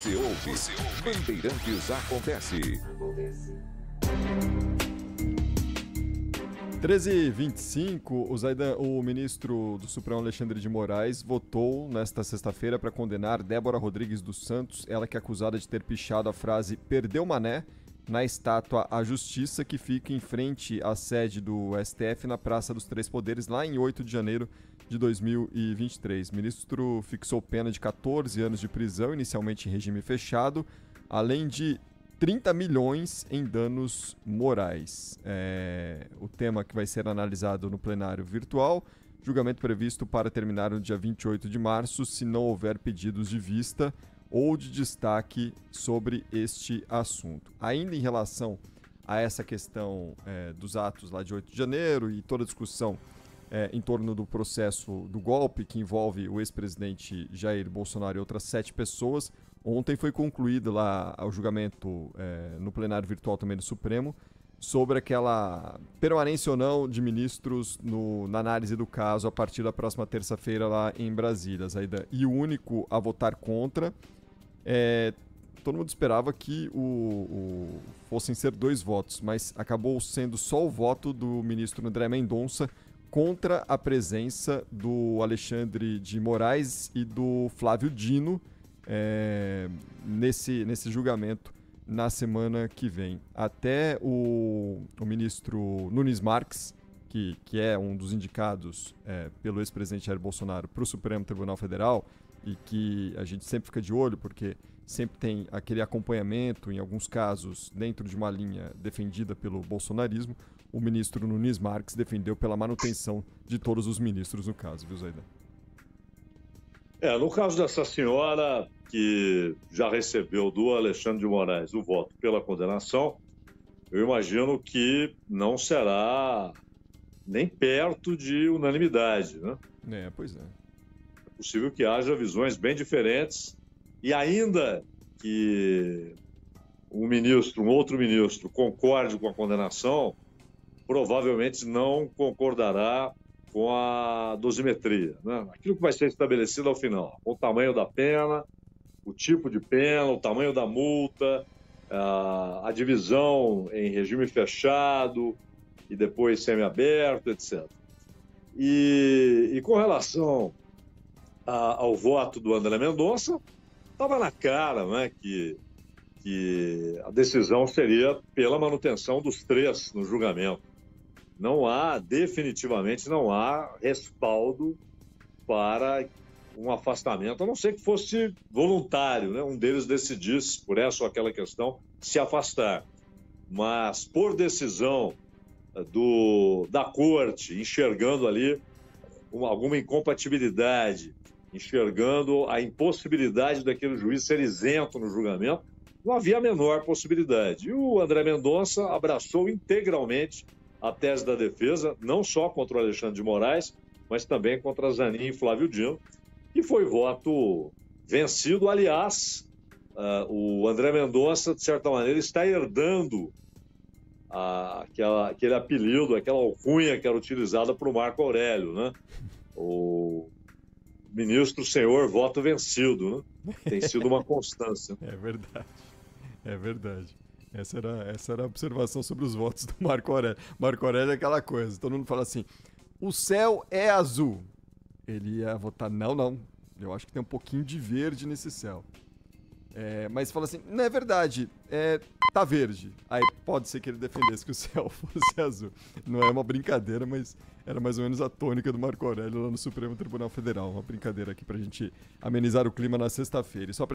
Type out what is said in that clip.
Você ouve, Bandeirantes Acontece. 13h25, o ministro do Supremo Alexandre de Moraes votou nesta sexta-feira para condenar Débora Rodrigues dos Santos, ela que é acusada de ter pichado a frase "Perdeu Mané" na estátua à Justiça, que fica em frente à sede do STF na Praça dos Três Poderes, lá em 8 de janeiro de 2023. O ministro fixou pena de 14 anos de prisão, inicialmente em regime fechado, além de 30 milhões em danos morais. O tema que vai ser analisado no plenário virtual, julgamento previsto para terminar no dia 28 de março, se não houver pedidos de vista ou de destaque sobre este assunto. Ainda em relação a essa questão dos atos lá de 8 de janeiro e toda a discussão em torno do processo do golpe que envolve o ex-presidente Jair Bolsonaro e outras 7 pessoas, ontem foi concluído lá o julgamento no plenário virtual também do Supremo sobre aquela permanência ou não de ministros na análise do caso a partir da próxima terça-feira lá em Brasília. E o único a votar contra, todo mundo esperava que fossem ser 2 votos, mas acabou sendo só o voto do ministro André Mendonça contra a presença do Alexandre de Moraes e do Flávio Dino nesse julgamento na semana que vem. Até o ministro Nunes Marques, que é um dos indicados pelo ex-presidente Jair Bolsonaro para o Supremo Tribunal Federal, e que a gente sempre fica de olho porque sempre tem aquele acompanhamento, em alguns casos, dentro de uma linha defendida pelo bolsonarismo, o ministro Nunes Marques defendeu pela manutenção de todos os ministros no caso, viu, Zaidan? No caso dessa senhora, que já recebeu do Alexandre de Moraes o voto pela condenação, eu imagino que não será nem perto de unanimidade, né? Pois é. É possível que haja visões bem diferentes e ainda que um outro ministro concorde com a condenação, provavelmente não concordará com a dosimetria, né? Aquilo que vai ser estabelecido ao final, o tamanho da pena, o tipo de pena, o tamanho da multa, a divisão em regime fechado e depois semiaberto, etc. E com relação ao voto do André Mendonça, estava na cara, né, que a decisão seria pela manutenção dos 3 no julgamento. Definitivamente não há respaldo para um afastamento, a não ser que fosse voluntário, né? Um deles decidisse, por essa ou aquela questão, se afastar. Mas por decisão da corte, enxergando ali alguma incompatibilidade, enxergando a impossibilidade daquele juiz ser isento no julgamento, não havia a menor possibilidade. E o André Mendonça abraçou integralmente a tese da defesa, não só contra o Alexandre de Moraes, mas também contra Zanin e Flávio Dino, e foi voto vencido. Aliás, o André Mendonça, de certa maneira, está herdando aquele apelido, aquela alcunha que era utilizada por Marco Aurélio, né? O ministro senhor voto vencido, né? Tem sido uma constância. É verdade. Essa era a observação sobre os votos do Marco Aurélio. Marco Aurélio é aquela coisa, todo mundo fala assim, o céu é azul. Ele ia votar, não, eu acho que tem um pouquinho de verde nesse céu. Mas fala assim, não é verdade, tá verde. Aí pode ser que ele defendesse que o céu fosse azul. Não é uma brincadeira, mas era mais ou menos a tônica do Marco Aurélio lá no Supremo Tribunal Federal. Uma brincadeira aqui pra gente amenizar o clima na sexta-feira. E só